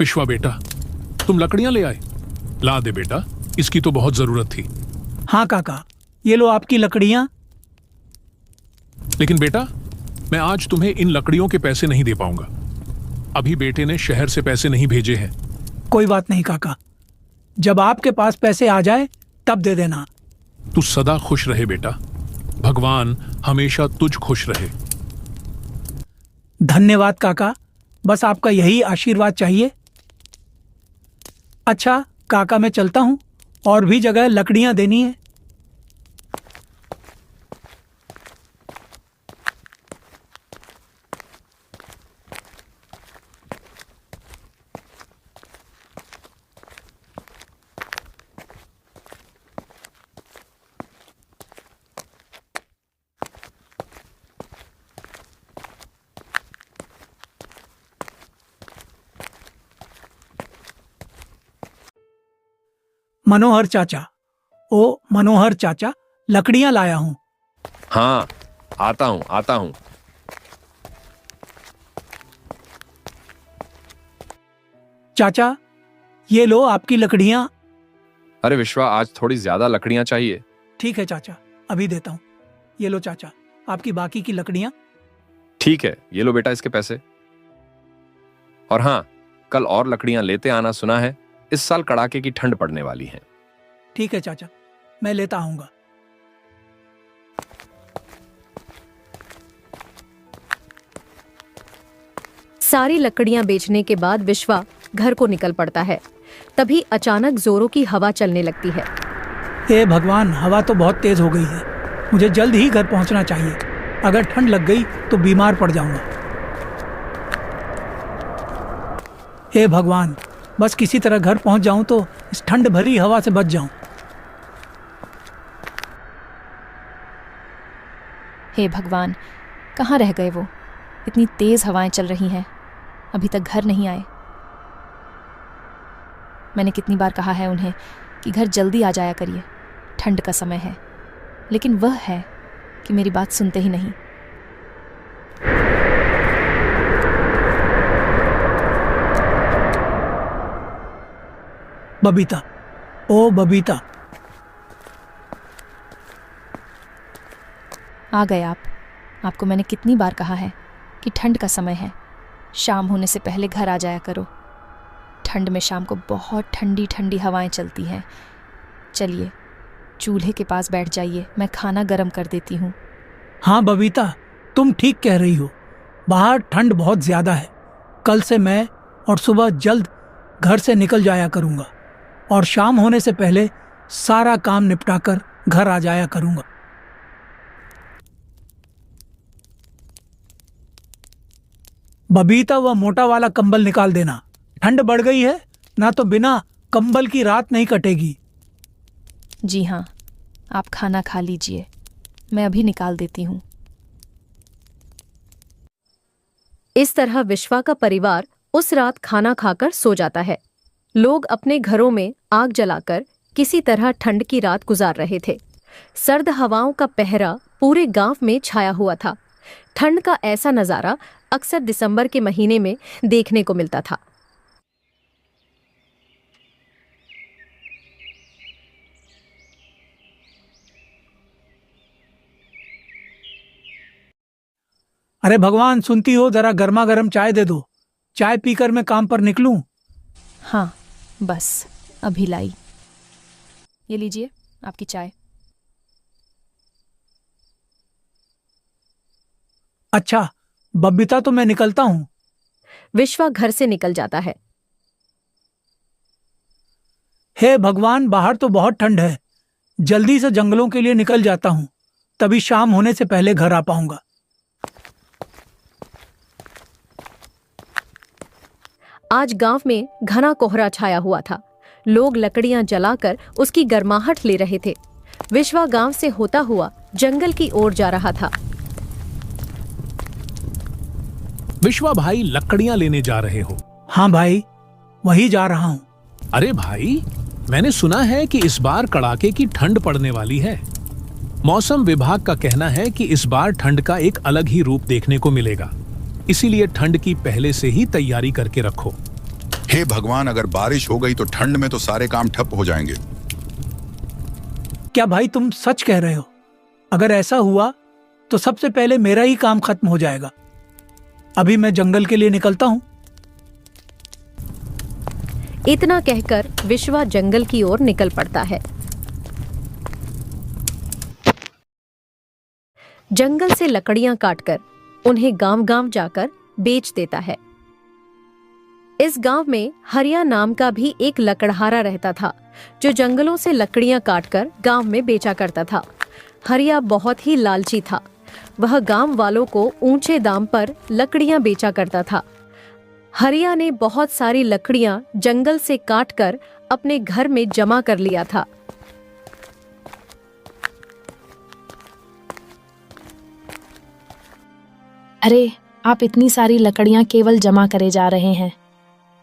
विश्वा बेटा, तुम लकड़ियां ले आए? ला दे बेटा, इसकी तो बहुत जरूरत थी। हाँ काका, ये लो आपकी लकड़ियां। लेकिन बेटा, मैं आज तुम्हें इन लकड़ियों के पैसे नहीं दे पाऊंगा। अभी बेटे ने शहर से पैसे नहीं भेजे हैं। कोई बात नहीं काका, जब आपके पास पैसे आ जाए तब दे देना। तू सदा खुश रहे बेटा, भगवान हमेशा तुझ खुश रहे। धन्यवाद काका, बस आपका यही आशीर्वाद चाहिए। अच्छा काका, मैं चलता हूँ, और भी जगह लकड़ियां देनी है। मनोहर चाचा, ओ मनोहर चाचा, लकड़ियां लाया हूं। हाँ, आता हूं। चाचा, ये लो आपकी लकड़ियां। अरे विश्वा, आज थोड़ी ज्यादा लकड़ियां चाहिए। ठीक है चाचा, अभी देता हूं। ये लो चाचा, आपकी बाकी की लकड़ियां। ठीक है, ये लो बेटा इसके पैसे। और हाँ, कल और लकड़ियां लेते आना, सुना है इस साल कड़ाके की ठंड पड़ने वाली है। ठीक है चाचा, मैं लेता आऊंगा। सारी लकड़ियां बेचने के बाद विश्वा घर को निकल पड़ता है। तभी अचानक जोरों की हवा चलने लगती है। हे भगवान, हवा तो बहुत तेज हो गई है। मुझे जल्द ही घर पहुंचना चाहिए। अगर ठंड लग गई तो बीमार पड़ जाऊंगा। हे भगवान, बस किसी तरह घर पहुंच जाऊं तो इस ठंड भरी हवा से बच जाऊं। हे भगवान, कहाँ रह गए वो? इतनी तेज हवाएं चल रही हैं, अभी तक घर नहीं आए। मैंने कितनी बार कहा है उन्हें कि घर जल्दी आ जाया करिए, ठंड का समय है, लेकिन वह है कि मेरी बात सुनते ही नहीं। बबीता, ओ बबीता। आ गए आप। आपको मैंने कितनी बार कहा है कि ठंड का समय है, शाम होने से पहले घर आ जाया करो। ठंड में शाम को बहुत ठंडी ठंडी हवाएं चलती हैं। चलिए चूल्हे के पास बैठ जाइए, मैं खाना गर्म कर देती हूँ। हाँ बबीता, तुम ठीक कह रही हो। बाहर ठंड बहुत ज्यादा है। कल से मैं और सुबह जल्द घर से निकल जाया करूंगा और शाम होने से पहले सारा काम निपटाकर घर आ जाया करूंगा। बबीता, वह मोटा वाला कंबल निकाल देना। ठंड बढ़ गई है ना, तो बिना कंबल की रात नहीं कटेगी। जी हाँ, आप खाना खा लीजिए, मैं अभी निकाल देती हूँ। इस तरह विश्वा का परिवार उस रात खाना खाकर सो जाता है। लोग अपने घरों में आग जलाकर किसी तरह ठंड की रात गुजार रहे थे। सर्द हवाओं का पहरा पूरे गांव में छाया हुआ था। ठंड का ऐसा नजारा अक्सर दिसंबर के महीने में देखने को मिलता था। अरे भगवान, सुनती हो, जरा गर्मा गर्म चाय दे दो। चाय पीकर मैं काम पर निकलूं। हाँ बस अभी लाई। ये लीजिए आपकी चाय। अच्छा बबीता, तो मैं निकलता हूँ। विश्वा घर से निकल जाता है। हे भगवान, बाहर तो बहुत ठंड है। जल्दी से जंगलों के लिए निकल जाता हूँ, तभी शाम होने से पहले घर आ पाऊंगा। आज गांव में घना कोहरा छाया हुआ था। लोग लकड़ियां जलाकर उसकी गर्माहट ले रहे थे। विश्वा गांव से होता हुआ जंगल की ओर जा रहा था। विश्वा भाई, लकड़ियां लेने जा रहे हो? हाँ भाई, वही जा रहा हूँ। अरे भाई, मैंने सुना है कि इस बार कड़ाके की ठंड पड़ने वाली है। मौसम विभाग का कहना है कि इस बार ठंड का एक अलग ही रूप देखने को मिलेगा, इसीलिए ठंड की पहले से ही तैयारी करके रखो। हे भगवान, अगर बारिश हो गई तो ठंड में तो सारे काम ठप हो जाएंगे। क्या भाई तुम सच कह रहे हो? अगर ऐसा हुआ तो सबसे पहले मेरा ही काम खत्म हो जाएगा। अभी मैं जंगल के लिए निकलता हूँ। इतना कहकर विश्वा जंगल की ओर निकल पड़ता है। जंगल से लकड़ियां काटकर उन्हें गांव-गांव जाकर बेच देता है। इस गांव में हरिया नाम का भी एक लकड़हारा रहता था, जो जंगलों से लकड़ियां काटकर गांव में बेचा करता था। हरिया बहुत ही लालची था। वह गांव वालों को ऊंचे दाम पर लकड़ियां बेचा करता था। हरिया ने बहुत सारी लकड़ियां जंगल से काटकर अपने घर में जमा कर लिया था। अरे, आप इतनी सारी लकड़ियां केवल जमा करे जा रहे हैं।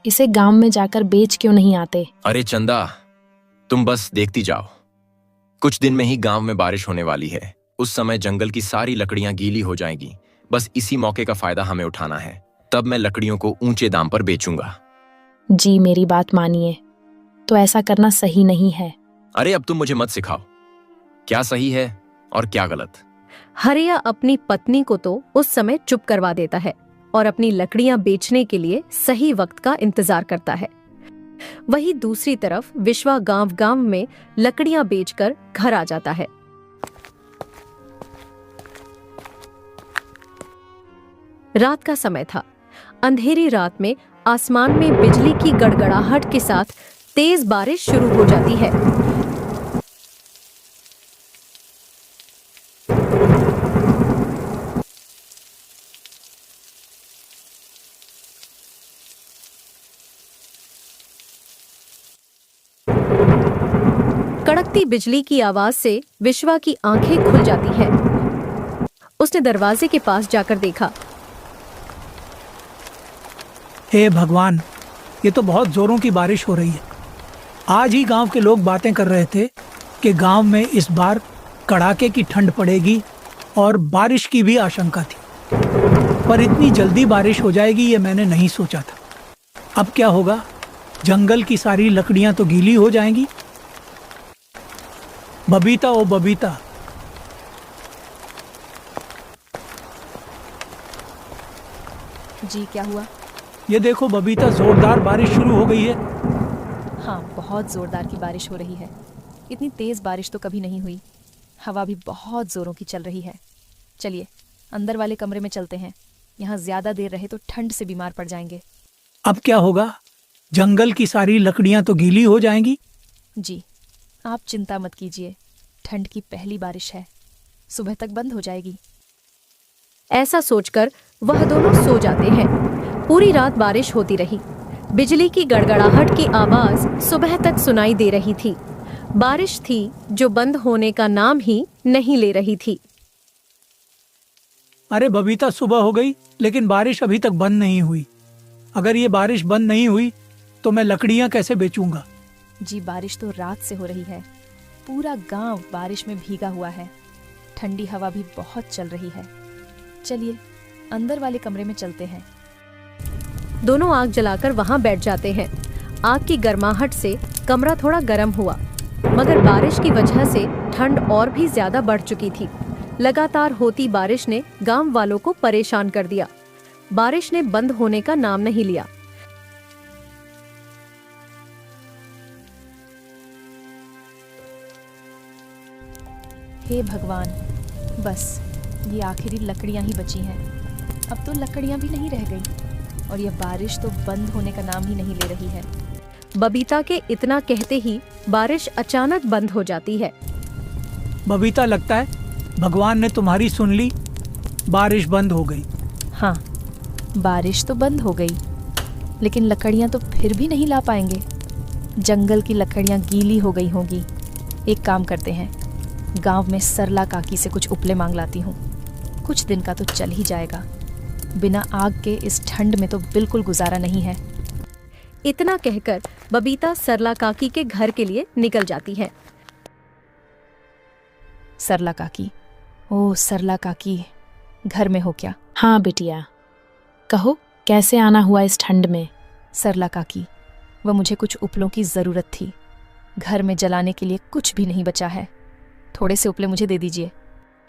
इसे गांव में जाकर बेच क्यों नहीं आते? अरे चंदा, तुम बस देखती जाओ। कुछ दिन में ही गांव में बारिश होने वाली है। उस समय जंगल की सारी लकड़ियां गीली हो जाएंगी। बस इसी मौके का फायदा हमें उठाना है। तब मैं लकड़ियों को ऊंचे दाम पर बेचूंगा। जी, मेरी बात मानिए, तो ऐसा करना सही नहीं है। अरे अब तुम मुझे मत सिखाओ क्या सही है और क्या गलत। हरिया अपनी पत्नी को तो उस समय चुप करवा देता है और अपनी लकड़ियां बेचने के लिए सही वक्त का इंतजार करता है। वहीं दूसरी तरफ विश्वा गांव-गांव में लकड़ियां बेचकर घर आ जाता है। रात का समय था। अंधेरी रात में आसमान में बिजली की गड़गड़ाहट के साथ तेज बारिश शुरू हो जाती है। कड़कती बिजली की आवाज से विश्वा की आंखें खुल जाती हैं। उसने दरवाजे के पास जाकर देखा। हे भगवान, ये तो बहुत जोरों की बारिश हो रही है। आज ही गांव के लोग बातें कर रहे थे कि गांव में इस बार कड़ाके की ठंड पड़ेगी और बारिश की भी आशंका थी, पर इतनी जल्दी बारिश हो जाएगी ये मैंने नहीं सोचा था। अब क्या होगा? जंगल की सारी लकड़ियां तो गीली हो जाएंगी। बबीता, ओ बबीता, जी, क्या हुआ? ये देखो बबीता, जोरदार बारिश शुरू हो गई है। हाँ, बहुत जोरदार की बारिश हो रही है। इतनी तेज बारिश तो कभी नहीं हुई। हवा भी बहुत जोरों की चल रही है। चलिए अंदर वाले कमरे में चलते हैं। यहाँ ज्यादा देर रहे तो ठंड से बीमार पड़ जाएंगे। अब क्या होगा? जंगल की सारी लकड़ियां तो गीली हो जाएंगी। जी, आप चिंता मत कीजिए। ठंड की पहली बारिश है, सुबह तक बंद हो जाएगी। ऐसा सोचकर वह दोनों सो जाते हैं। पूरी रात बारिश होती रही। बिजली की गड़गड़ाहट की आवाज सुबह तक सुनाई दे रही थी। बारिश थी जो बंद होने का नाम ही नहीं ले रही थी। अरे बबीता, सुबह हो गई लेकिन बारिश अभी तक बंद नहीं हुई। अगर ये बारिश बंद नहीं हुई तो मैं लकड़ियां कैसे बेचूंगा? जी, बारिश तो रात से हो रही है। पूरा गांव बारिश में भीगा हुआ है। ठंडी हवा भी बहुत चल रही है। चलिए अंदर वाले कमरे में चलते हैं। दोनों आग जलाकर वहां बैठ जाते हैं। आग की गर्माहट से कमरा थोड़ा गर्म हुआ, मगर बारिश की वजह से ठंड और भी ज्यादा बढ़ चुकी थी। लगातार होती बारिश ने गांव वालों को परेशान कर दिया। बारिश ने बंद होने का नाम नहीं लिया। हे भगवान, बस ये आखिरी लकड़ियां ही बची हैं। अब तो लकड़ियां भी नहीं रह गई और यह बारिश तो बंद होने का नाम ही नहीं ले रही है। बबीता के इतना कहते ही बारिश अचानक बंद हो जाती है। बबीता, लगता है भगवान ने तुम्हारी सुन ली। बारिश बंद हो गई। हाँ, बारिश तो बंद हो गई, लेकिन लकड़ियां तो फिर भी नहीं ला पाएंगे। जंगल की लकड़ियां गीली हो गई होंगी। एक काम करते हैं, गांव में सरला काकी से कुछ उपले मांग लाती हूँ। कुछ दिन का तो चल ही जाएगा। बिना आग के इस ठंड में तो बिल्कुल गुजारा नहीं है। इतना कहकर बबीता सरला काकी के घर के लिए निकल जाती है। सरला काकी, ओ सरला काकी, घर में हो क्या? हाँ बिटिया, कहो कैसे आना हुआ इस ठंड में? सरला काकी, वह मुझे कुछ उपलों की ज़रूरत थी। घर में जलाने के लिए कुछ भी नहीं बचा है। थोड़े से उपले मुझे दे दीजिए।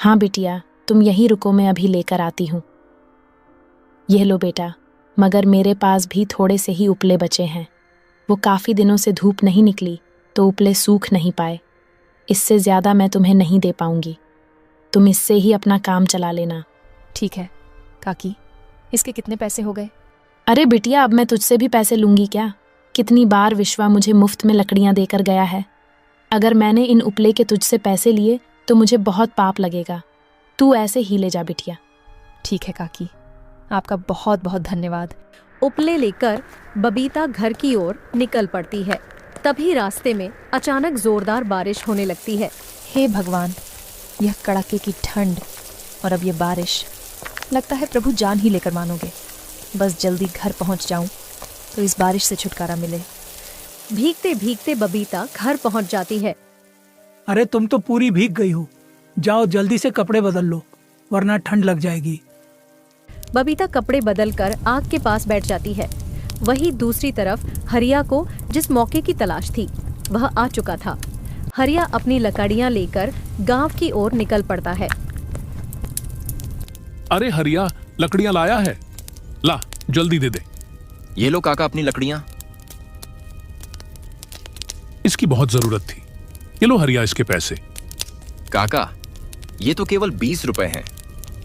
हाँ बिटिया, तुम यहीं रुको, मैं अभी लेकर आती हूँ। यह लो बेटा, मगर मेरे पास भी थोड़े से ही उपले बचे हैं। वो काफ़ी दिनों से धूप नहीं निकली तो उपले सूख नहीं पाए। इससे ज़्यादा मैं तुम्हें नहीं दे पाऊंगी। तुम इससे ही अपना काम चला लेना। ठीक है काकी, इसके कितने पैसे हो गए? अरे बिटिया, अब मैं तुझसे भी पैसे लूंगी क्या? कितनी बार विश्वा मुझे मुफ्त में लकड़ियाँ देकर गया है। अगर मैंने इन उपले के तुझसे पैसे लिए तो मुझे बहुत पाप लगेगा। तू ऐसे ही ले जा बिटिया। ठीक है काकी, आपका बहुत बहुत धन्यवाद। उपले लेकर बबीता घर की ओर निकल पड़ती है। तभी रास्ते में अचानक जोरदार बारिश होने लगती है। हे भगवान, यह कड़ाके की ठंड और अब ये बारिश, लगता है प्रभु जान ही लेकर मानोगे। बस जल्दी घर पहुंच जाऊं तो इस बारिश से छुटकारा मिले। भीगते भीगते बबीता घर पहुंच जाती है। अरे तुम तो पूरी भीग गई हो। जाओ जल्दी से कपड़े बदल लो, वरना ठंड लग जाएगी। बबीता कपड़े बदलकर आग के पास बैठ जाती है। वहीं दूसरी तरफ हरिया को जिस मौके की तलाश थी वह आ चुका था। हरिया अपनी लकड़ियां लेकर गांव की ओर निकल पड़ता है। अरे हरिया, लकड़ियां लाया है? ला, जल्दी दे दे। ये लो काका अपनी लकड़ियां। इसकी बहुत जरूरत थी। ये लो हरिया, इसके पैसे। काका, ये तो केवल 20 रुपए हैं।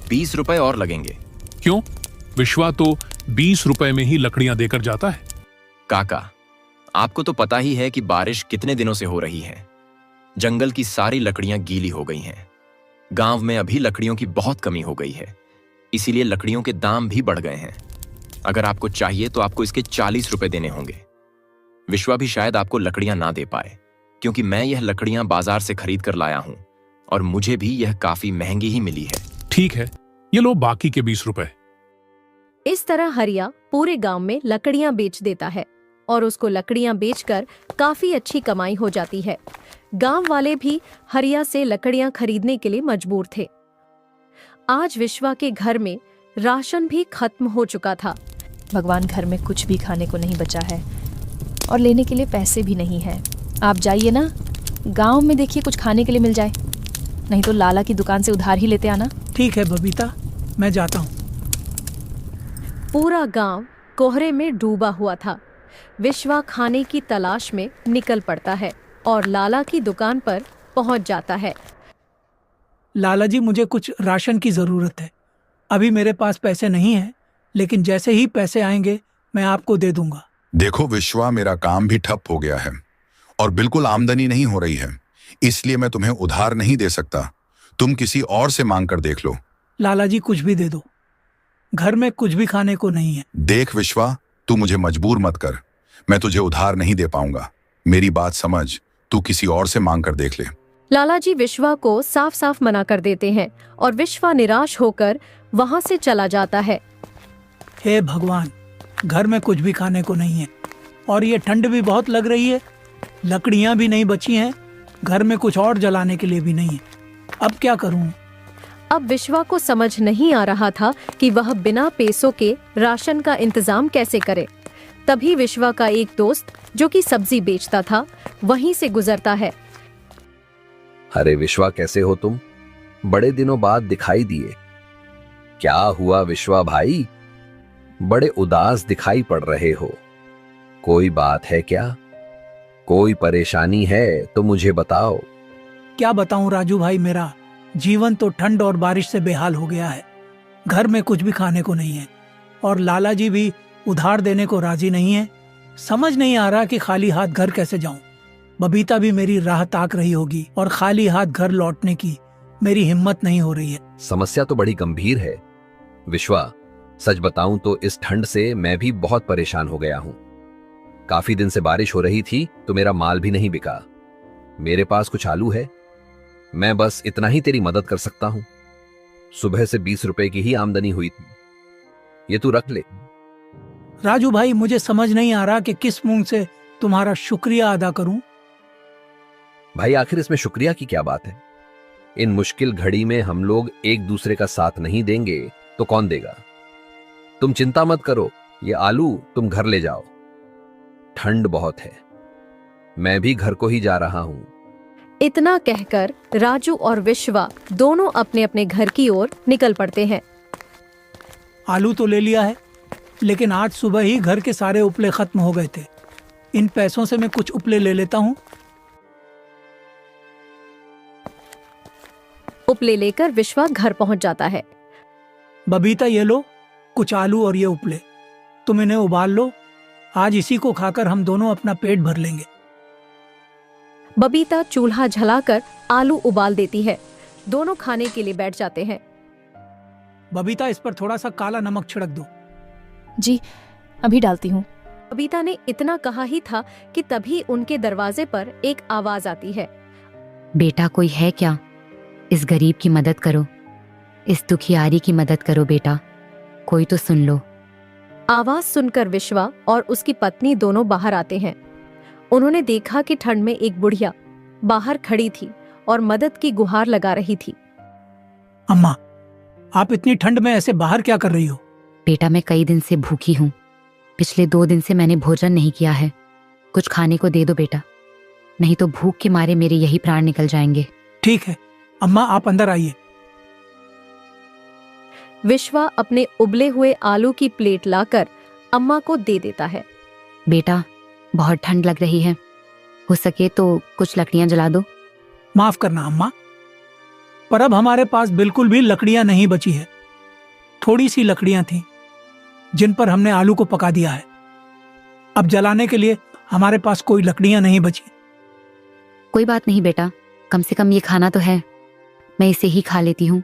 20 रुपए और लगेंगे। क्यों? विश्वा तो 20 रुपए में ही लकड़ियां देकर जाता है। काका, आपको तो पता ही है कि बारिश कितने दिनों से हो रही है। जंगल की सारी लकड़ियां गीली हो गई हैं। गांव में अभी लकड़ियों की बहुत कमी हो गई है, इसीलिए लकड़ियों के दाम भी बढ़ गए हैं। अगर आपको चाहिए तो आपको इसके 40 रुपए देने होंगे। विश्वा भी शायद आपको लकड़ियां ना दे पाए, क्योंकि मैं यह लकड़ियां बाजार से खरीद कर लाया हूं और मुझे भी यह काफी महंगी ही मिली है। ठीक है, ये लो बाकी के 20 रुपए। इस तरह हरिया पूरे गांव में लकड़ियां बेच देता है और उसको लकड़ियां बेचकर काफी अच्छी कमाई हो जाती है। गांव वाले भी हरिया से लकड़ियां खरीदने के लिए मजबूर थे। आज विश्वा के घर में राशन भी खत्म हो चुका था। भगवान, घर में कुछ भी खाने को नहीं बचा है और लेने के लिए पैसे भी नहीं है। आप जाइए ना, गांव में देखिए कुछ खाने के लिए मिल जाए, नहीं तो लाला की दुकान से उधार ही लेते आना। ठीक है बबीता, मैं जाता हूँ। पूरा गांव कोहरे में डूबा हुआ था। विश्वा खाने की तलाश में निकल पड़ता है और लाला की दुकान पर पहुंच जाता है। लाला जी, मुझे कुछ राशन की ज़रूरत है। अभी मेरे पास पैसे नहीं हैं, लेकिन जैसे ही पैसे आएंगे मैं आपको दे दूंगा। देखो विश्वा, मेरा काम भी ठप हो गया है और बिल्कुल आमदनी नहीं हो रही है, इसलिए मैं तुम्हें उधार नहीं दे सकता। तुम किसी और से मांग कर देख लो। लाला जी, कुछ भी दे दो, घर में कुछ भी खाने को नहीं है। देख विश्वा, तू मुझे मजबूर मत कर। मैं तुझे उधार नहीं दे पाऊंगा। मेरी बात समझ, तू किसी और से मांग कर देख ले। लाला जी विश्वा को साफ साफ मना कर देते हैं और विश्वा निराश होकर वहां से चला जाता है। हे भगवान, घर में कुछ भी खाने को नहीं है और ये ठंड भी बहुत लग रही है। लकड़ियां भी नहीं बची हैं, घर में कुछ और जलाने के लिए भी नहीं है। अब क्या करूं? अब विश्वा को समझ नहीं आ रहा था कि वह बिना पैसों के राशन का इंतजाम कैसे करे। तभी विश्वा का एक दोस्त जो कि सब्जी बेचता था वहीं से गुजरता है। अरे विश्वा, कैसे हो तुम? बड़े दिनों बाद दिखाई दिए। क्या हुआ विश्वा भाई? बड़े उदास दिखाई पड़ रहे हो। कोई बात है क्या? कोई परेशानी है तो मुझे बताओ। क्या बताऊं राजू भाई, मेरा जीवन तो ठंड और बारिश से बेहाल हो गया है। घर में कुछ भी खाने को नहीं है और लाला जी भी उधार देने को राजी नहीं है। समझ नहीं आ रहा कि खाली हाथ घर कैसे जाऊं। बबीता भी मेरी राह ताक रही होगी और खाली हाथ घर लौटने की मेरी हिम्मत नहीं हो रही है। समस्या तो बड़ी गंभीर है विश्वा। सच बताऊं तो इस ठंड से मैं भी बहुत परेशान हो गया हूं। काफी दिन से बारिश हो रही थी तो मेरा माल भी नहीं बिका। मेरे पास कुछ आलू है, मैं बस इतना ही तेरी मदद कर सकता हूं। सुबह से 20 रुपए की ही आमदनी हुई थी, ये तू रख ले। राजू भाई, मुझे समझ नहीं आ रहा कि किस मुंह से तुम्हारा शुक्रिया अदा करूं। भाई, आखिर इसमें शुक्रिया की क्या बात है? इन मुश्किल घड़ी में हम लोग एक दूसरे का साथ नहीं देंगे तो कौन देगा? तुम चिंता मत करो, ये आलू तुम घर ले जाओ। ठंड बहुत है। मैं भी घर को ही जा रहा हूं। इतना कहकर राजू और विश्वा दोनों अपने अपने घर की ओर निकल पड़ते हैं। आलू तो ले लिया है, लेकिन आज सुबह ही घर के सारे उपले खत्म हो गए थे। इन पैसों से मैं कुछ उपले ले लेता हूँ। उपले लेकर विश्वा घर पहुंच जाता है। बबीता, ये लो कुछ आलू और ये उपले, तुम इन्हें उबाल लो। आज इसी को खाकर हम दोनों अपना पेट भर लेंगे। बबीता चूल्हा जलाकर आलू उबाल देती है। दोनों खाने के लिए बैठ जाते हैं। बबीता, इस पर थोड़ा सा काला नमक छिड़क दो। जी, अभी डालती हूँ। बबीता ने इतना कहा ही था कि तभी उनके दरवाजे पर एक आवाज आती है। बेटा, कोई है क्या? इस गरीब की मदद करो, इस दुखियारी की मदद करो बेटा, कोई तो सुन लो। आवाज सुनकर विश्वा और उसकी पत्नी दोनों बाहर आते हैं। उन्होंने देखा कि ठंड में एक बुढ़िया बाहर खड़ी थी और मदद की गुहार लगा रही थी। अम्मा, आप इतनी ठंड में ऐसे बाहर क्या कर रही हो? बेटा, मैं कई दिन से भूखी हूँ। पिछले 2 दिन से मैंने भोजन नहीं किया है। कुछ खाने को दे दो बेटा, नहीं तो भूख के मारे मेरे यही प्राण निकल जाएंगे। ठीक है अम्मा, आप अंदर आइए। विश्वा अपने उबले हुए आलू की प्लेट लाकर अम्मा को दे देता है। बेटा, बहुत ठंड लग रही है, हो सके तो कुछ लकड़ियां जला दो। माफ करना अम्मा, पर अब हमारे पास बिल्कुल भी लकड़ियां नहीं बची है। थोड़ी सी लकड़ियां थीं जिन पर हमने आलू को पका दिया है। अब जलाने के लिए हमारे पास कोई लकड़ियां नहीं बची। कोई बात नहीं बेटा, कम से कम ये खाना तो है, मैं इसे ही खा लेती हूँ।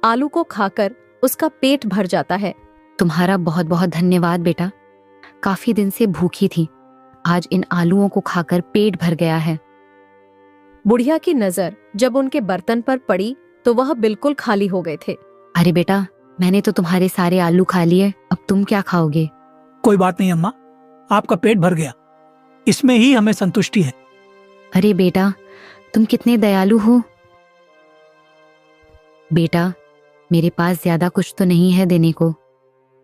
आलू को खाकर उसका पेट भर जाता है। तुम्हारा बहुत बहुत धन्यवाद बेटा, काफी दिन से भूखी थी, आज इन आलूओं को खाकर पेट भर गया है। बुढ़िया की नजर जब उनके बर्तन पर पड़ी तो वह बिल्कुल खाली हो गए थे। अरे बेटा, मैंने तो तुम्हारे सारे आलू खा लिए, अब तुम क्या खाओगे? कोई बात नहीं अम्मा, आपका पेट भर गया, इसमें ही हमें संतुष्टि है। अरे बेटा, तुम कितने दयालु हो। बेटा, मेरे पास ज्यादा कुछ तो नहीं है देने को,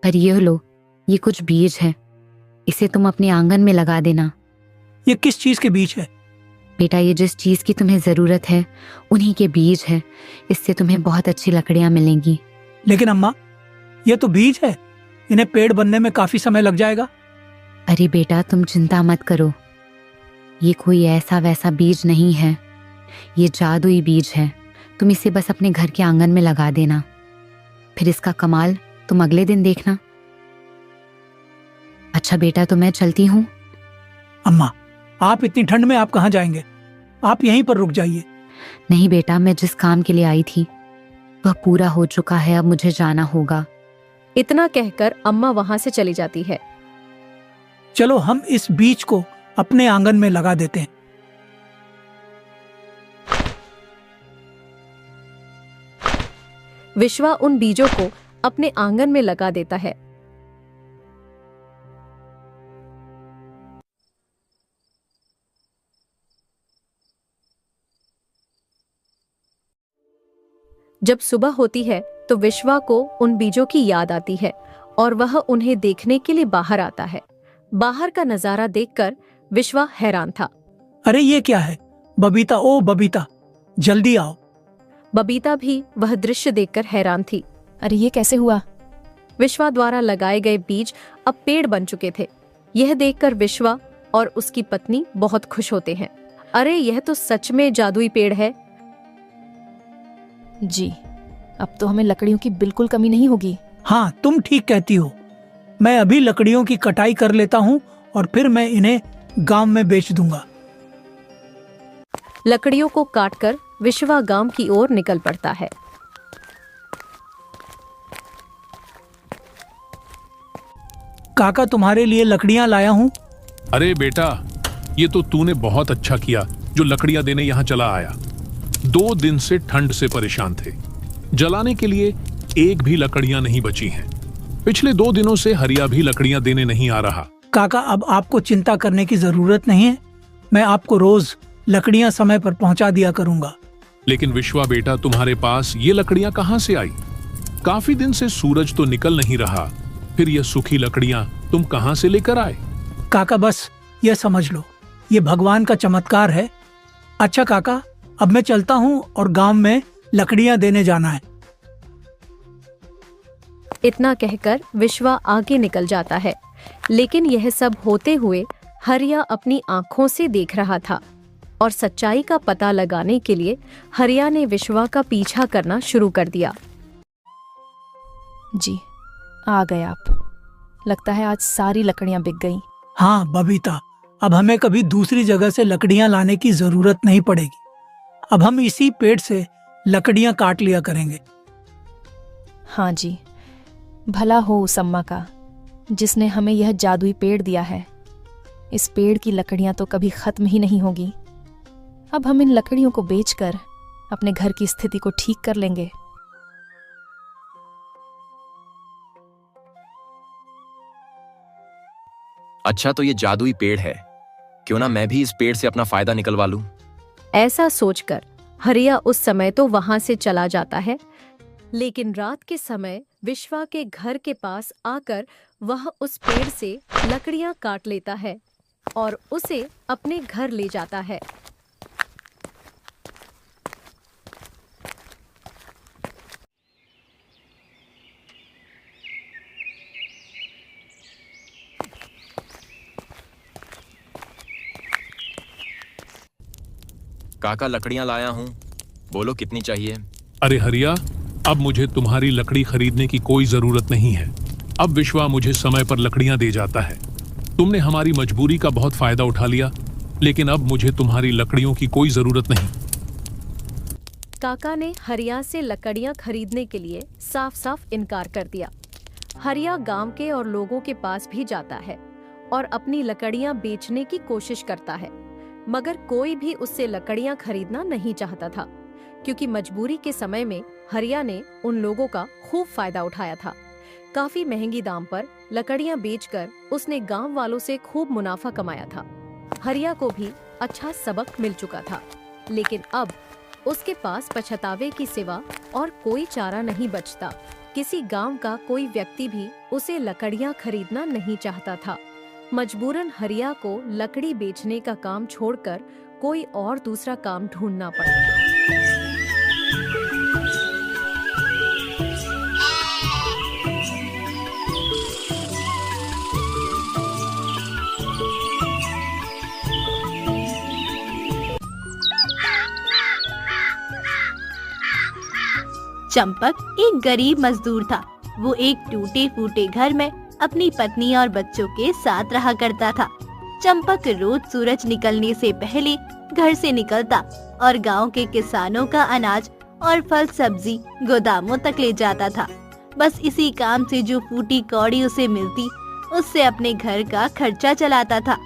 पर ये लो, ये कुछ बीज है, इसे तुम अपने आंगन में लगा देना। ये किस चीज के बीज है? बेटा, ये जिस चीज की तुम्हें जरूरत है उन्हीं के बीज है, इससे तुम्हें बहुत अच्छी लकड़ियां मिलेंगी। लेकिन अम्मा, ये तो बीज है, इन्हें पेड़ बनने में काफी समय लग जाएगा। अरे बेटा, तुम चिंता मत करो, ये कोई ऐसा वैसा बीज नहीं है, ये जादुई बीज है। तुम इसे बस अपने घर के आंगन में लगा देना, फिर इसका कमाल तुम अगले दिन देखना। अच्छा बेटा, तो मैं चलती हूँ। अम्मा, आप इतनी ठंड में आप कहाँ जाएंगे? आप यहीं पर रुक जाइए। नहीं बेटा, मैं जिस काम के लिए आई थी वह पूरा हो चुका है, अब मुझे जाना होगा। इतना कहकर अम्मा वहां से चली जाती है। चलो हम इस बीज को अपने आंगन में लगा देते हैं। विश्वा उन बीजों को अपने आंगन में लगा देता है। जब सुबह होती है तो विश्वा को उन बीजों की याद आती है और वह उन्हें देखने के लिए बाहर आता है। बाहर का नजारा देखकर विश्वा हैरान था। अरे ये क्या है? बबीता, ओ बबीता, जल्दी आओ। बबीता भी वह दृश्य देखकर हैरान थी। अरे ये कैसे हुआ? विश्वा द्वारा लगाए गए बीज अब पेड़ बन चुके थे। यह देखकर विश्वा और उसकी पत्नी बहुत खुश होते हैं। अरे यह तो सच में जादुई पेड़ है। जी, अब तो हमें लकड़ियों की बिल्कुल कमी नहीं होगी। हाँ, तुम ठीक कहती हो। मैं अभी लकड़ियों की कटाई कर लेता हूँ और फिर मैं इन्हें गांव में बेच दूंगा। लकड़ियों को काटकर विश्वा गांव की ओर निकल पड़ता है। काका, तुम्हारे लिए लकड़ियां लाया हूँ। अरे बेटा, ये तो तूने बहुत अच्छा किया जो लकड़ियां देने यहाँ चला आया। 2 दिन से ठंड से परेशान थे, जलाने के लिए एक भी लकड़ियां नहीं बची हैं। पिछले 2 दिनों से हरिया भी लकड़ियां देने नहीं आ रहा। काका, अब आपको चिंता करने की जरूरत नहीं है, मैं आपको रोज लकड़ियां समय पर पहुंचा दिया करूंगा। लेकिन विश्वा बेटा, तुम्हारे पास ये लकड़ियां कहाँ से आई? काफी दिन से सूरज तो निकल नहीं रहा, फिर ये सूखी लकड़ियां तुम कहां से लेकर आए? काका बस यह समझ लो, ये भगवान का चमत्कार है। अच्छा काका, अब मैं चलता हूँ और गांव में लकड़ियां देने जाना है। इतना कहकर विश्वा आगे निकल जाता है, लेकिन यह सब होते हुए हरिया अपनी आंखों से देख रहा था और सच्चाई का पता लगाने के लिए हरिया ने विश्वा का पीछा करना शुरू कर दिया। जी, आ गए आप। लगता है आज सारी लकड़ियां बिक गईं। हाँ बबीता, अब हमें कभी दूसरी जगह से लकड़ियां लाने की जरूरत नहीं पड़ेगी। अब हम इसी पेड़ से लकड़ियां काट लिया करेंगे। हाँ जी, भला हो उस अम्मा का जिसने हमें यह जादुई पेड़ दिया है। इस पेड़ की लकड़ियां तो कभी खत्म ही नहीं होगी। अब हम इन लकड़ियों को बेचकर अपने घर की स्थिति को ठीक कर लेंगे। अच्छा, तो ये जादुई पेड़ है, क्यों ना मैं भी इस पेड़ से अपना फायदा निकलवा लूं। ऐसा सोचकर हरिया उस समय तो वहां से चला जाता है, लेकिन रात के समय विश्वा के घर के पास आकर वह उस पेड़ से लकड़ियां काट लेता है और उसे अपने घर ले जाता है। काका, लकड़ियां लाया हूं, बोलो कितनी चाहिए? अरे हरिया, अब मुझे तुम्हारी लकड़ी खरीदने की कोई जरूरत नहीं है। अब विश्वा मुझे समय पर लकड़ियां दे जाता है। तुमने हमारी मजबूरी का बहुत फायदा उठा लिया, लेकिन अब मुझे तुम्हारी लकड़ियों की कोई जरूरत नहीं। काका ने हरिया से लकड़ियां खरीदने के लिए साफ साफ इनकार कर दिया। हरिया गांव के और लोगों के पास भी जाता है और अपनी लकड़ियां बेचने की कोशिश करता है, मगर कोई भी उससे लकड़ियां खरीदना नहीं चाहता था, क्योंकि मजबूरी के समय में हरिया ने उन लोगों का खूब फायदा उठाया था। काफी महंगी दाम पर लकड़ियां बेचकर उसने गांव वालों से खूब मुनाफा कमाया था। हरिया को भी अच्छा सबक मिल चुका था, लेकिन अब उसके पास पछतावे की सिवा और कोई चारा नहीं बचता। किसी गांव का कोई व्यक्ति भी उसे लकड़ियां खरीदना नहीं चाहता था। मजबूरन हरिया को लकड़ी बेचने का काम छोड़कर कोई और दूसरा काम ढूंढना पड़ा। चंपक एक गरीब मजदूर था। वो एक टूटे फूटे घर में अपनी पत्नी और बच्चों के साथ रहा करता था। चंपक रोज सूरज निकलने से पहले घर से निकलता और गांव के किसानों का अनाज और फल सब्जी गोदामों तक ले जाता था। बस इसी काम से जो फूटी कौड़ी उसे मिलती, उससे अपने घर का खर्चा चलाता था।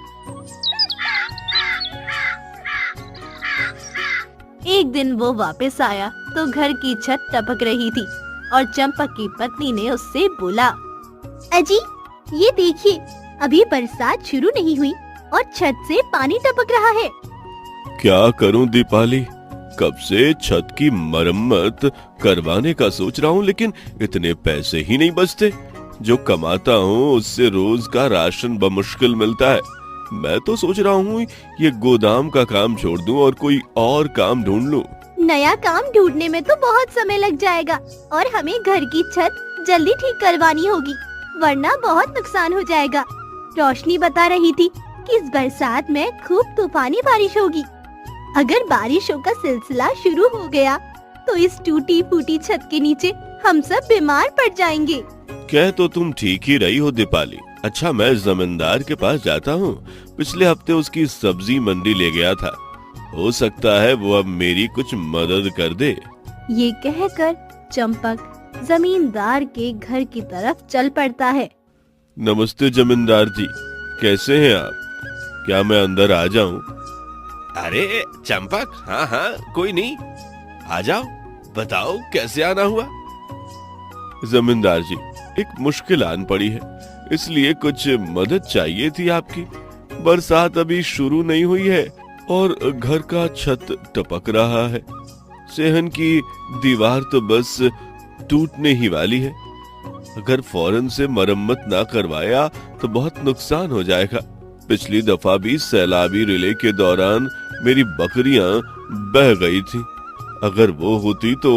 एक दिन वो वापस आया तो घर की छत टपक रही थी और चंपक की पत्नी ने उससे बोला, अजी ये देखिए, अभी बरसात शुरू नहीं हुई और छत से पानी टपक रहा है। क्या करूं दीपाली, कब से छत की मरम्मत करवाने का सोच रहा हूं, लेकिन इतने पैसे ही नहीं बचते। जो कमाता हूं उससे रोज का राशन बमुश्किल मिलता है। मैं तो सोच रहा हूँ ये गोदाम का काम छोड़ दूं और कोई और काम ढूंढ लूं। नया काम ढूंढने में तो बहुत समय लग जाएगा और हमें घर की छत जल्दी ठीक करवानी होगी, वरना बहुत नुकसान हो जाएगा। रोशनी बता रही थी कि इस बरसात में खूब तूफानी बारिश होगी। अगर बारिशों का सिलसिला शुरू हो गया तो इस टूटी फूटी छत के नीचे हम सब बीमार पड़ जाएंगे। कह तो तुम ठीक ही रही हो दीपाली। अच्छा, मैं जमींदार के पास जाता हूँ। पिछले हफ्ते उसकी सब्जी मंडी ले गया था, हो सकता है वो अब मेरी कुछ मदद कर दे। ये कहकर चंपक जमींदार के घर की तरफ चल पड़ता है। नमस्ते जमींदार जी, कैसे हैं आप? क्या मैं अंदर आ जाऊं? अरे चंपक, हाँ हाँ कोई नहीं, आ जाओ, बताओ कैसे आना हुआ? जमींदार जी, एक मुश्किल आन पड़ी है, इसलिए कुछ मदद चाहिए थी आपकी। बरसात अभी शुरू नहीं हुई है और घर का छत टपक रहा है। सेहन की दीवार तो बस टूटने ही वाली है। अगर फौरन से मरम्मत ना करवाया तो बहुत नुकसान हो जाएगा। पिछली दफा भी सैलाबी रिले के दौरान मेरी बकरियां बह गई थी। अगर वो होती तो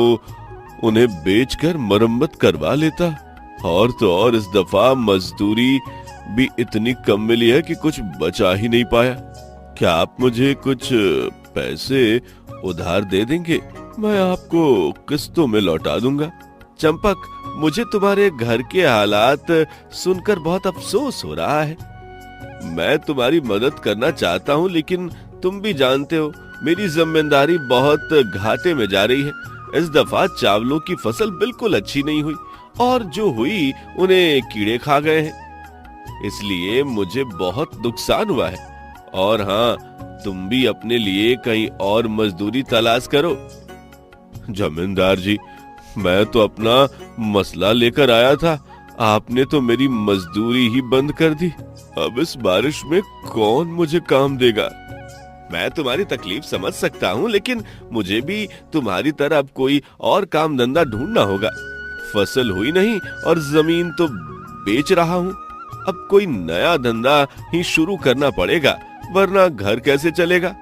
उन्हें बेचकर मरम्मत करवा लेता। और तो और इस दफा मजदूरी भी इतनी कम मिली है कि कुछ बचा ही नहीं पाया। क्या आप मुझे कुछ पैसे उधार दे देंगे? मैं आपको किस्तों में लौटा दूंगा। चंपक, मुझे तुम्हारे घर के हालात सुनकर बहुत अफसोस हो रहा है। मैं तुम्हारी मदद करना चाहता हूँ, लेकिन तुम भी जानते हो मेरी जिम्मेदारी बहुत घाटे में जा रही है। इस दफा चावलों की फसल बिल्कुल अच्छी नहीं हुई और जो हुई उन्हें कीड़े खा गए हैं। इसलिए मुझे बहुत नुकसान हुआ है। और हाँ, तुम भी अपने लिए कहीं और मजदूरी तलाश करो। जमींदार जी, मैं तो अपना मसला लेकर आया था, आपने तो मेरी मजदूरी ही बंद कर दी। अब इस बारिश में कौन मुझे काम देगा? मैं तुम्हारी तकलीफ समझ सकता हूँ, लेकिन मुझे भी तुम्हारी तरह अब कोई और काम धंधा ढूंढना होगा। फसल हुई नहीं और जमीन तो बेच रहा हूँ। अब कोई नया धंधा ही शुरू करना पड़ेगा, वरना घर कैसे चलेगा?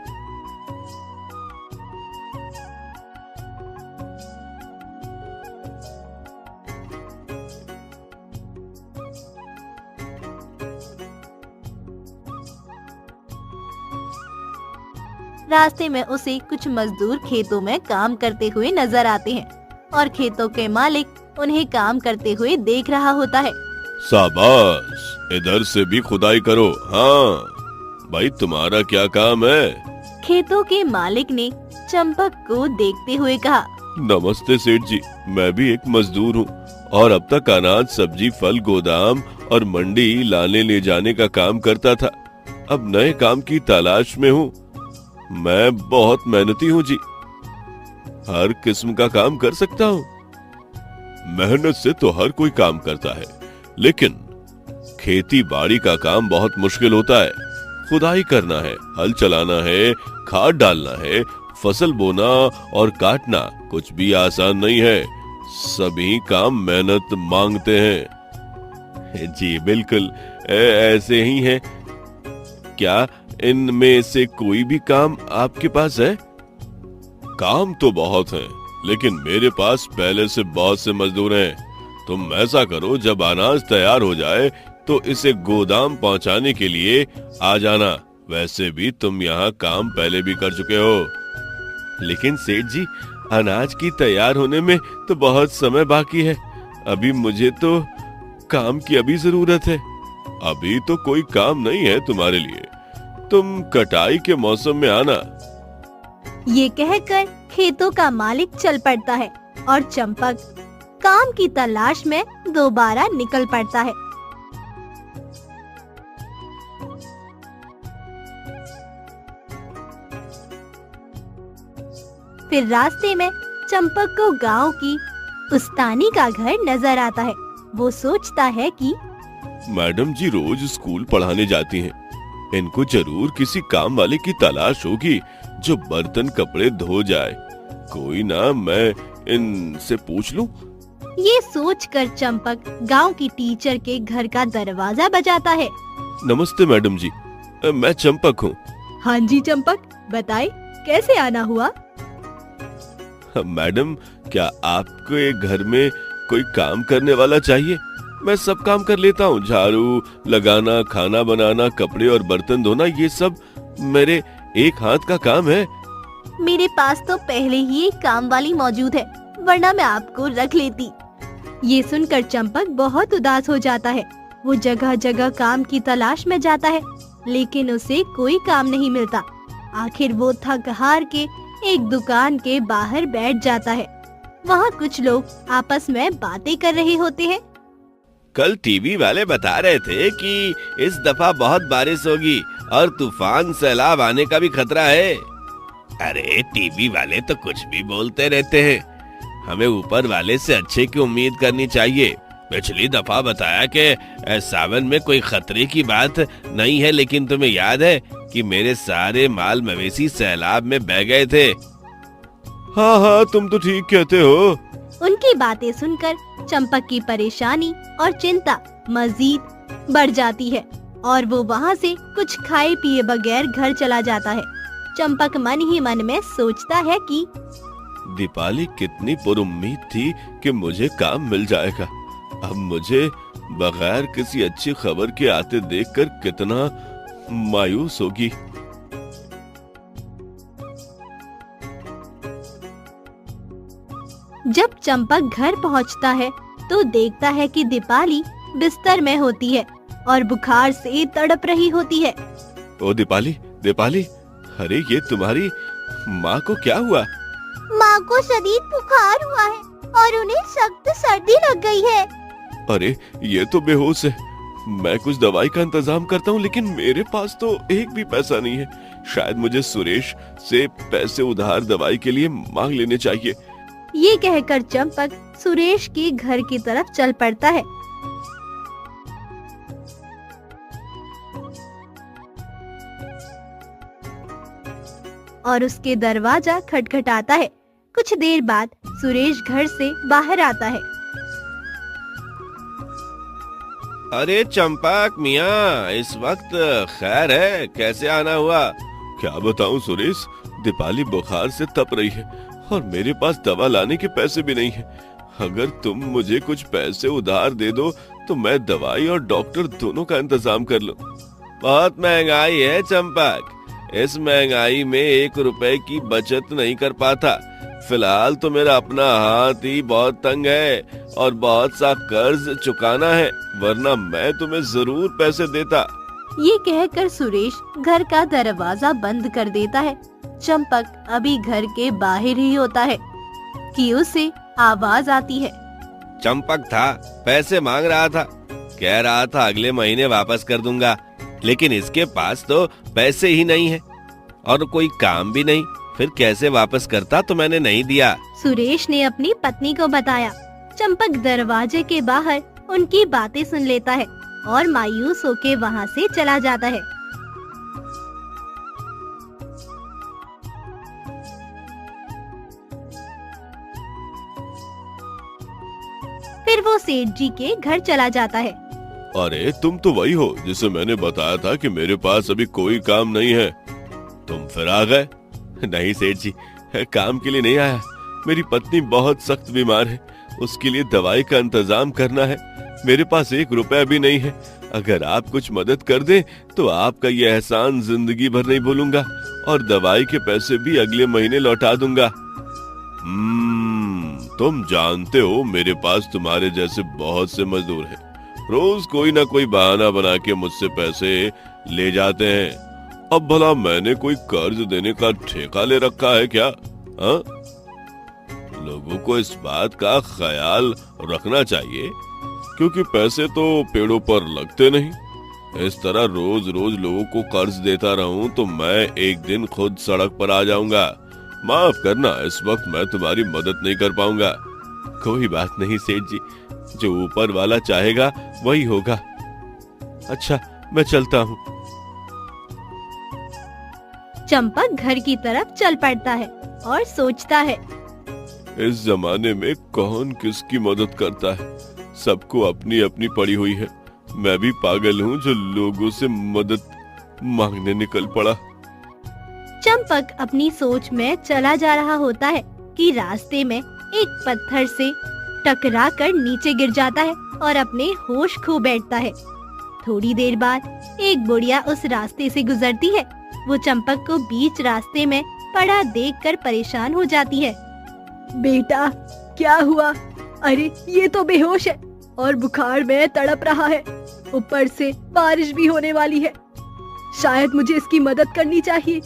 रास्ते में उसे कुछ मजदूर खेतों में काम करते हुए नजर आते हैं और खेतों के मालिक उन्हें काम करते हुए देख रहा होता है। शाबाश, इधर से भी खुदाई करो। हाँ भाई, तुम्हारा क्या काम है? खेतों के मालिक ने चंपक को देखते हुए कहा। नमस्ते सेठ जी, मैं भी एक मजदूर हूँ और अब तक अनाज, सब्जी, फल गोदाम और मंडी लाने ले जाने का काम करता था। अब नए काम की तलाश में हूँ। मैं बहुत मेहनती हूँ जी, हर किस्म का काम कर सकता हूँ। मेहनत से तो हर कोई काम करता है, लेकिन खेती बाड़ी का काम बहुत मुश्किल होता है। खुदाई करना है, हल चलाना है, खाद डालना है, फसल बोना और काटना कुछ भी आसान नहीं है। सभी काम मेहनत मांगते हैं। जी बिल्कुल, ऐसे ही है। क्या इनमें से कोई भी काम आपके पास है? काम तो बहुत हैं, लेकिन मेरे पास पहले से बहुत से मजदूर हैं। तुम ऐसा करो, जब अनाज तैयार हो जाए तो इसे गोदाम पहुंचाने के लिए आ जाना। वैसे भी तुम यहाँ काम पहले भी कर चुके हो। लेकिन सेठ जी, अनाज की तैयार होने में तो बहुत समय बाकी है। अभी मुझे तो काम की अभी जरूरत है। अभी तो कोई काम नहीं है तुम्हारे लिए। तुम कटाई के मौसम में आना। ये कहकर खेतों का मालिक चल पड़ता है और चंपक काम की तलाश में दोबारा निकल पड़ता है। फिर रास्ते में चंपक को गांव की उस्तानी का घर नजर आता है। वो सोचता है कि मैडम जी रोज स्कूल पढ़ाने जाती हैं। इनको जरूर किसी काम वाले की तलाश होगी जो बर्तन कपड़े धो जाए। कोई ना, मैं इनसे पूछ लूं। ये सोचकर चंपक गांव की टीचर के घर का दरवाजा बजाता है। नमस्ते मैडम जी, मैं चंपक हूँ। हाँ जी चंपक, बताए कैसे आना हुआ? मैडम, क्या आपके घर में कोई काम करने वाला चाहिए? मैं सब काम कर लेता हूँ। झाड़ू लगाना, खाना बनाना, कपड़े और बर्तन धोना, ये सब मेरे एक हाथ का काम है। मेरे पास तो पहले ही एक काम वाली मौजूद है, वरना मैं आपको रख लेती। ये सुनकर चंपक बहुत उदास हो जाता है। वो जगह जगह काम की तलाश में जाता है, लेकिन उसे कोई काम नहीं मिलता। आखिर वो थक हार के एक दुकान के बाहर बैठ जाता है। वहाँ कुछ लोग आपस में बातें कर रहे होते हैं। कल टीवी वाले बता रहे थे कि इस दफा बहुत बारिश होगी और तूफान, सैलाब आने का भी खतरा है। अरे टीवी वाले तो कुछ भी बोलते रहते हैं। हमें ऊपर वाले से अच्छे की उम्मीद करनी चाहिए। पिछली दफा बताया कि सावन में कोई खतरे की बात नहीं है, लेकिन तुम्हें याद है कि मेरे सारे माल मवेशी सैलाब में बह गए थे। हाँ हाँ, तुम तो ठीक कहते हो। उनकी बातें सुनकर चंपक की परेशानी और चिंता मजीद बढ़ जाती है और वो वहाँ से कुछ खाए पिए बगैर घर चला जाता है। चंपक मन ही मन में सोचता है कि दीपाली कितनी पुरुम्मीद थी कि मुझे काम मिल जाएगा। अब मुझे बगैर किसी अच्छी खबर के आते देखकर कितना मायूस होगी। जब चंपक घर पहुंचता है तो देखता है कि दीपाली बिस्तर में होती है और बुखार से तड़प रही होती है। ओ दीपाली, दीपाली, अरे ये तुम्हारी माँ को क्या हुआ? माँ को शदीद बुखार हुआ है और उन्हें सख्त सर्दी लग गई है। अरे ये तो बेहोश है। मैं कुछ दवाई का इंतजाम करता हूँ, लेकिन मेरे पास तो एक भी पैसा नहीं है। शायद मुझे सुरेश से पैसे उधार दवाई के लिए मांग लेने चाहिए। ये कहकर चंपक सुरेश के घर की तरफ चल पड़ता है। और उसके दरवाजा खटखटाता है। कुछ देर बाद सुरेश घर से बाहर आता है। अरे चंपक मियाँ, इस वक्त खैर है? कैसे आना हुआ? क्या बताऊं सुरेश, दीपाली बुखार से तप रही है और मेरे पास दवा लाने के पैसे भी नहीं है। अगर तुम मुझे कुछ पैसे उधार दे दो तो मैं दवाई और डॉक्टर दोनों का इंतजाम कर लूं। बहुत महंगाई है चंपक, इस महंगाई में 1 रुपए की बचत नहीं कर पाता। फिलहाल तो मेरा अपना हाथ ही बहुत तंग है और बहुत सा कर्ज चुकाना है, वरना मैं तुम्हें जरूर पैसे देता। ये कहकर सुरेश घर का दरवाजा बंद कर देता है। चंपक अभी घर के बाहर ही होता है कि उसे आवाज आती है। चंपक था, पैसे मांग रहा था, कह रहा था अगले महीने वापस कर दूंगा, लेकिन इसके पास तो पैसे ही नहीं है और कोई काम भी नहीं। फिर कैसे वापस करता, तो मैंने नहीं दिया। सुरेश ने अपनी पत्नी को बताया। चंपक दरवाजे के बाहर उनकी बातें सुन लेता है और मायूस होके वहाँ से चला जाता है। फिर वो सेठ जी के घर चला जाता है। अरे तुम तो वही हो जिसे मैंने बताया था कि मेरे पास अभी कोई काम नहीं है। तुम फिर आ गए? नहीं सेठ जी, काम के लिए नहीं आया। मेरी पत्नी बहुत सख्त बीमार है, उसके लिए दवाई का इंतजाम करना है। मेरे पास 1 रुपया भी नहीं है। अगर आप कुछ मदद कर दें तो आपका ये एहसान जिंदगी भर नहीं भूलूंगा और दवाई के पैसे भी अगले महीने लौटा दूंगा। तुम जानते हो मेरे पास तुम्हारे जैसे बहुत से मजदूर हैं। रोज कोई ना कोई बहाना बना के मुझसे पैसे ले जाते हैं। अब भला मैंने कोई कर्ज देने का ठेका ले रखा है क्या? हाँ? लोगों को इस बात का ख्याल रखना चाहिए, क्योंकि पैसे तो पेड़ों पर लगते नहीं। इस तरह रोज रोज लोगों को कर्ज देता रहूं तो मैं एक दिन खुद सड़क पर आ जाऊंगा। माफ करना, इस वक्त मैं तुम्हारी मदद नहीं कर पाऊंगा। कोई बात नहीं सेठ जी, जो ऊपर वाला चाहेगा वही होगा। अच्छा, मैं चलता हूँ। चंपक घर की तरफ चल पड़ता है और सोचता है, इस जमाने में कौन किसकी मदद करता है? सबको अपनी अपनी पड़ी हुई है। मैं भी पागल हूँ जो लोगों से मदद मांगने निकल पड़ा। चंपक अपनी सोच में चला जा रहा होता है कि रास्ते में एक पत्थर से टकराकर नीचे गिर जाता है और अपने होश खो बैठता है। थोड़ी देर बाद एक बुढ़िया उस रास्ते से गुजरती है। वो चंपक को बीच रास्ते में पड़ा देखकर परेशान हो जाती है। बेटा, क्या हुआ? अरे ये तो बेहोश है और बुखार में तड़प रहा है। ऊपर से बारिश भी होने वाली है। शायद मुझे इसकी मदद करनी चाहिए।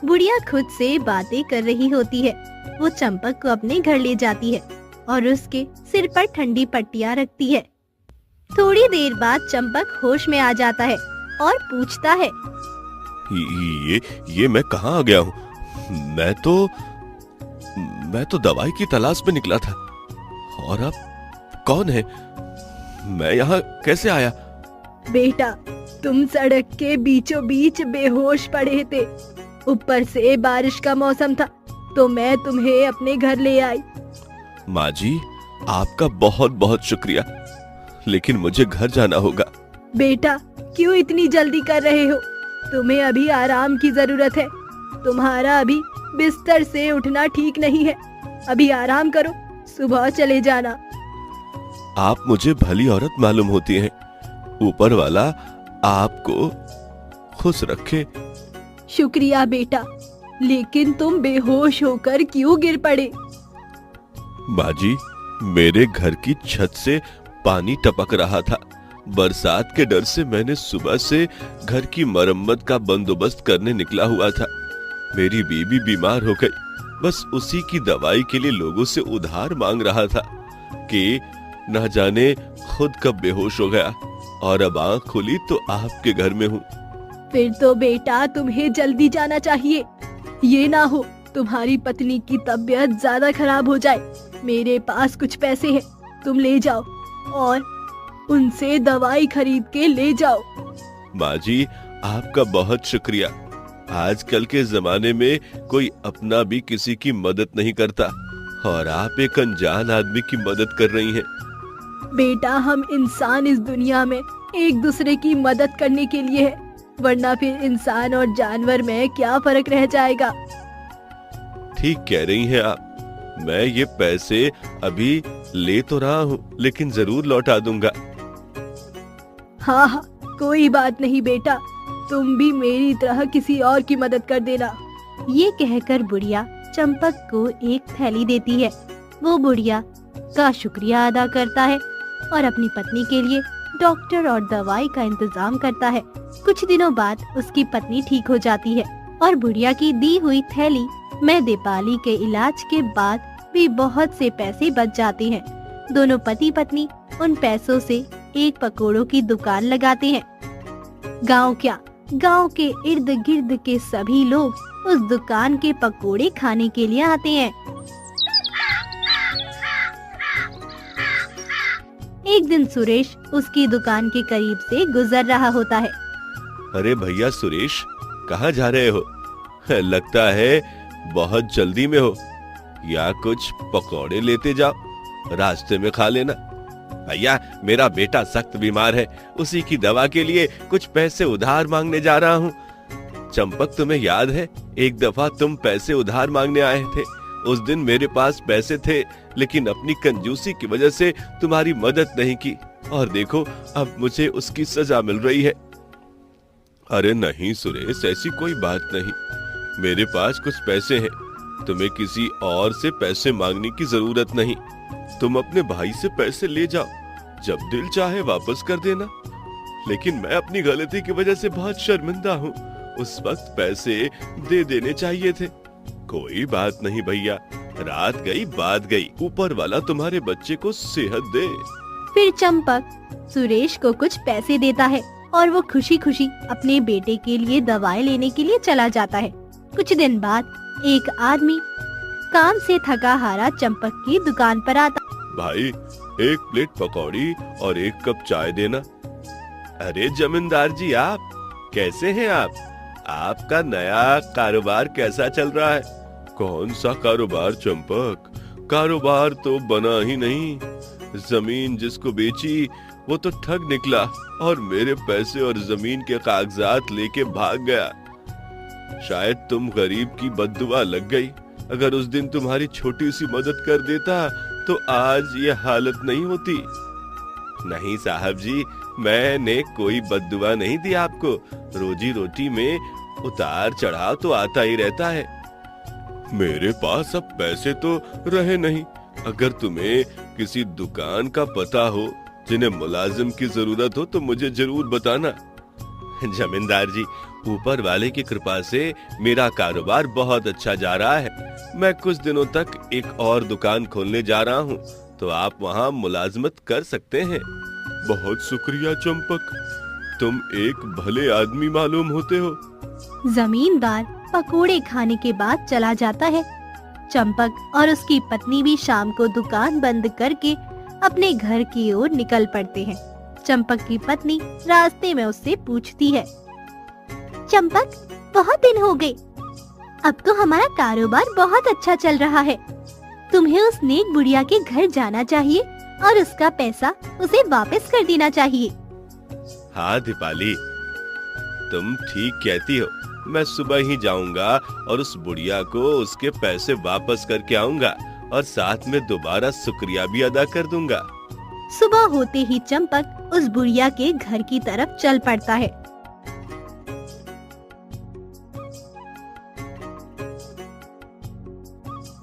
बुढ़िया खुद से बातें कर रही होती है। वो चंपक को अपने घर ले जाती है और उसके सिर पर ठंडी पट्टियां रखती है। थोड़ी देर बाद चंपक होश में आ जाता है और पूछता है, ये मैं कहाँ आ गया हूँ? मैं तो दवाई की तलाश में निकला था। और अब कौन है? मैं यहाँ कैसे आया? बेटा, तुम सड़क के बीचों बीच बेहोश पड़े थे। ऊपर से बारिश का मौसम था तो मैं तुम्हें अपने घर ले आई। माँ जी, आपका बहुत बहुत शुक्रिया, लेकिन मुझे घर जाना होगा। बेटा, क्यों इतनी जल्दी कर रहे हो? तुम्हें अभी आराम की जरूरत है। तुम्हारा अभी बिस्तर से उठना ठीक नहीं है। अभी आराम करो, सुबह चले जाना। आप मुझे भली औरत मालूम होती हैं। ऊपर वाला आपको खुश रखे। शुक्रिया बेटा, लेकिन तुम बेहोश होकर क्यों गिर पड़े? बाजी, मेरे घर की छत से पानी टपक रहा था। बरसात के डर से मैंने सुबह से घर की मरम्मत का बंदोबस्त करने निकला हुआ था। मेरी बीवी बीमार हो गई। बस उसी की दवाई के लिए लोगों से उधार मांग रहा था कि न जाने खुद कब बेहोश हो गया, और अब आंख खुली तो आपके घर में हूँ। फिर तो बेटा तुम्हें जल्दी जाना चाहिए। ये ना हो तुम्हारी पत्नी की तबीयत ज्यादा खराब हो जाए। मेरे पास कुछ पैसे हैं, तुम ले जाओ और उनसे दवाई खरीद के ले जाओ। माँ जी, आपका बहुत शुक्रिया। आजकल के जमाने में कोई अपना भी किसी की मदद नहीं करता, और आप एक अनजान आदमी की मदद कर रही हैं। बेटा, हम इंसान इस दुनिया में एक दूसरे की मदद करने के लिए है, वरना फिर इंसान और जानवर में क्या फर्क रह जाएगा? ठीक कह रही हैं आप। मैं ये पैसे अभी ले तो रहा हूँ, लेकिन जरूर लौटा दूंगा। हाँ हाँ, कोई बात नहीं बेटा, तुम भी मेरी तरह किसी और की मदद कर देना। ये कहकर बुढ़िया चंपक को एक थैली देती है। वो बुढ़िया का शुक्रिया अदा करता है और अपनी पत्नी के लिए डॉक्टर और दवाई का इंतजाम करता है। कुछ दिनों बाद उसकी पत्नी ठीक हो जाती है और बुढ़िया की दी हुई थैली में दीपाली के इलाज के बाद भी बहुत से पैसे बच जाते हैं। दोनों पति पत्नी उन पैसों से एक पकोड़ों की दुकान लगाते हैं। गांव क्या, गांव के इर्द गिर्द के सभी लोग उस दुकान के पकोड़े खाने के लिए आते हैं। एक दिन सुरेश उसकी दुकान के करीब से गुजर रहा होता है। अरे भैया सुरेश, कहाँ जा रहे हो? लगता है बहुत जल्दी में हो। या कुछ पकौड़े लेते जाओ, रास्ते में खा लेना। भैया, मेरा बेटा सख्त बीमार है, उसी की दवा के लिए कुछ पैसे उधार मांगने जा रहा हूँ। चंपक, तुम्हें याद है एक दफा तुम पैसे उधार मांगने आए थे? उस दिन मेरे पास पैसे थे, लेकिन अपनी कंजूसी की वजह से तुम्हारी मदद नहीं की, और देखो अब मुझे उसकी सजा मिल रही है। अरे नहीं सुरेश, ऐसी कोई बात नहीं। मेरे पास कुछ पैसे हैं, तुम्हें किसी और से पैसे मांगने की जरूरत नहीं। तुम अपने भाई से पैसे ले जाओ, जब दिल चाहे वापस कर देना। लेकिन मैं अपनी गलती की वजह से बहुत शर्मिंदा हूँ। उस वक्त पैसे दे देने चाहिए थे। कोई बात नहीं भैया, रात गई बात गई, ऊपर वाला तुम्हारे बच्चे को सेहत दे। फिर चंपक सुरेश को कुछ पैसे देता है और वो खुशी खुशी अपने बेटे के लिए दवाई लेने के लिए चला जाता है। कुछ दिन बाद एक आदमी काम से थका हारा चंपक की दुकान पर आता। भाई, एक प्लेट पकौड़ी और एक कप चाय देना। अरे जमींदार जी, आप कैसे हैं? आपका नया कारोबार कैसा चल रहा है? कौन सा कारोबार चंपक? कारोबार तो बना ही नहीं। जमीन जिसको बेची वो तो ठग निकला और मेरे पैसे और जमीन के कागजात लेके भाग गया। शायद तुम गरीब की बद्दुआ लग गई। अगर उस दिन तुम्हारी छोटी सी मदद कर देता तो आज ये हालत नहीं होती। नहीं साहब जी, मैंने कोई बद्दुआ नहीं दी आपको। रोजी रोटी में उतार चढ़ाव तो आता ही रहता है। मेरे पास अब पैसे तो रहे नहीं। अगर तुम्हें किसी दुकान का पता हो जिन्हें मुलाजिम की जरूरत हो तो मुझे जरूर बताना। जमींदार जी, ऊपर वाले की कृपा से मेरा कारोबार बहुत अच्छा जा रहा है। मैं कुछ दिनों तक एक और दुकान खोलने जा रहा हूँ, तो आप वहाँ मुलाजमत कर सकते हैं। बहुत शुक्रिया चंपक, तुम एक भले आदमी मालूम होते हो। जमींदार पकोड़े खाने के बाद चला जाता है। चंपक और उसकी पत्नी भी शाम को दुकान बंद करके अपने घर की ओर निकल पड़ते हैं। चंपक की पत्नी रास्ते में उससे पूछती है, चंपक, बहुत दिन हो गए, अब तो हमारा कारोबार बहुत अच्छा चल रहा है। तुम्हें उस नेक बुढ़िया के घर जाना चाहिए और उसका पैसा उसे वापस कर देना चाहिए। हाँ दीपाली, तुम ठीक कहती हो। मैं सुबह ही जाऊंगा और उस बुढ़िया को उसके पैसे वापस करके आऊंगा और साथ में दोबारा शुक्रिया भी अदा कर दूंगा। सुबह होते ही चंपक उस बुढ़िया के घर की तरफ चल पड़ता है।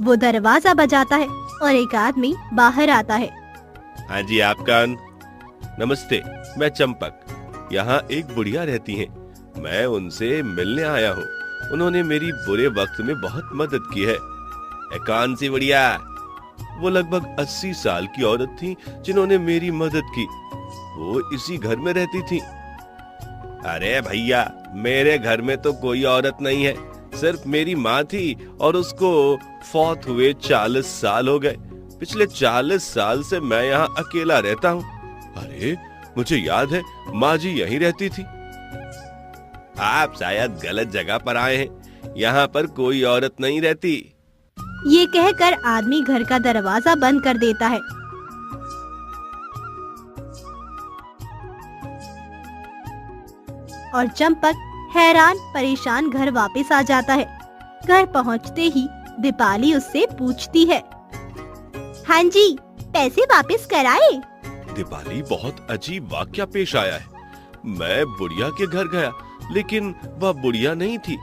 वो दरवाजा बजाता है और एक आदमी बाहर आता है। हाँ जी, आप कौन? नमस्ते, मैं चंपक। यहाँ एक बुढ़िया रहती हैं। मैं उनसे मिलने आया हूँ। उन्होंने मेरी बुरे वक्त में बहुत मदद की है। कौन सी बुढ़िया? वो लगभग 80 साल की औरत थी जिन्होंने मेरी मदद की। वो इसी घर में रहती थी। अरे भैया, मेरे घर में तो कोई औरत नहीं है, सिर्फ मेरी माँ थी और उसको फौत हुए 40 साल हो गए। पिछले 40 साल से मैं यहाँ अकेला रहता हूँ। अरे मुझे याद है, माँ जी यहीं रहती थी। आप शायद गलत जगह पर आए हैं। यहाँ पर कोई औरत नहीं रहती। ये कहकर आदमी घर का दरवाजा बंद कर देता है। और चंपक हैरान परेशान घर वापस आ जाता है। घर पहुंचते ही दीपाली उससे पूछती है, हाँ जी, पैसे वापस कराए? दीपाली, बहुत अजीब वाकया पेश आया है। मैं बुढ़िया के घर गया, लेकिन वह बुढ़िया नहीं थी।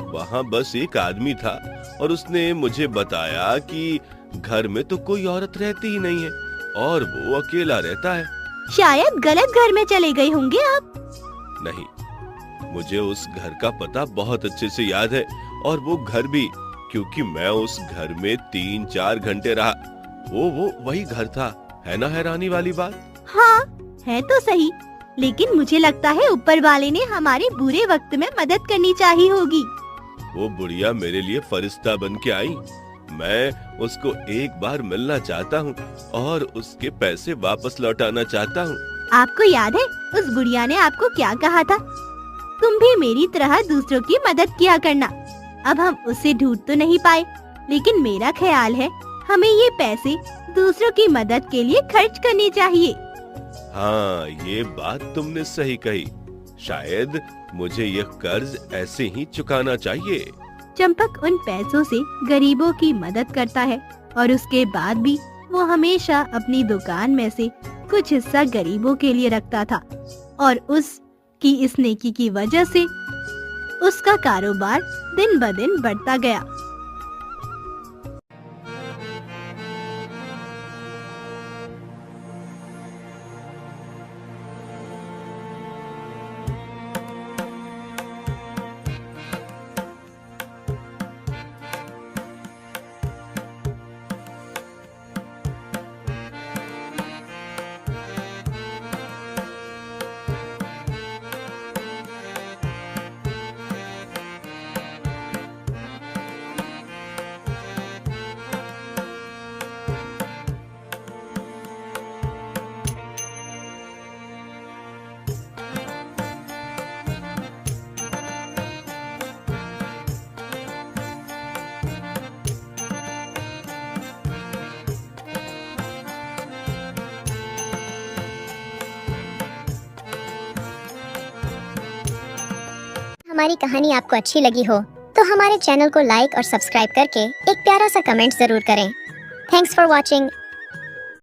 वहाँ बस एक आदमी था और उसने मुझे बताया कि घर में तो कोई औरत रहती ही नहीं है और वो अकेला रहता है। शायद गलत घर में चले गए होंगे आप। नहीं, मुझे उस घर का पता बहुत अच्छे से याद है, और वो घर भी, क्योंकि मैं उस घर में 3-4 घंटे रहा। वो वही घर था। है ना हैरानी वाली बात? हाँ, है तो सही, लेकिन मुझे लगता है ऊपर वाले ने हमारे बुरे वक्त में मदद करनी चाहिए होगी। वो बुढ़िया मेरे लिए फरिश्ता बन के आई। मैं उसको एक बार मिलना चाहता हूँ और उसके पैसे वापस लौटाना चाहता हूँ। आपको याद है उस बुढ़िया ने आपको क्या कहा था? तुम भी मेरी तरह दूसरों की मदद किया करना। अब हम उसे ढूंढ तो नहीं पाए, लेकिन मेरा ख्याल है हमें ये पैसे दूसरों की मदद के लिए खर्च करने चाहिए। हाँ, ये बात तुमने सही कही। शायद मुझे यह कर्ज ऐसे ही चुकाना चाहिए। चंपक उन पैसों से गरीबों की मदद करता है और उसके बाद भी वो हमेशा अपनी दुकान में से कुछ हिस्सा गरीबों के लिए रखता था, और उसकी इस नेकी की वजह से उसका कारोबार दिन ब दिन बढ़ता गया। हमारी कहानी आपको अच्छी लगी हो तो हमारे चैनल को लाइक और सब्सक्राइब करके एक प्यारा सा कमेंट जरूर करें। Thanks for watching.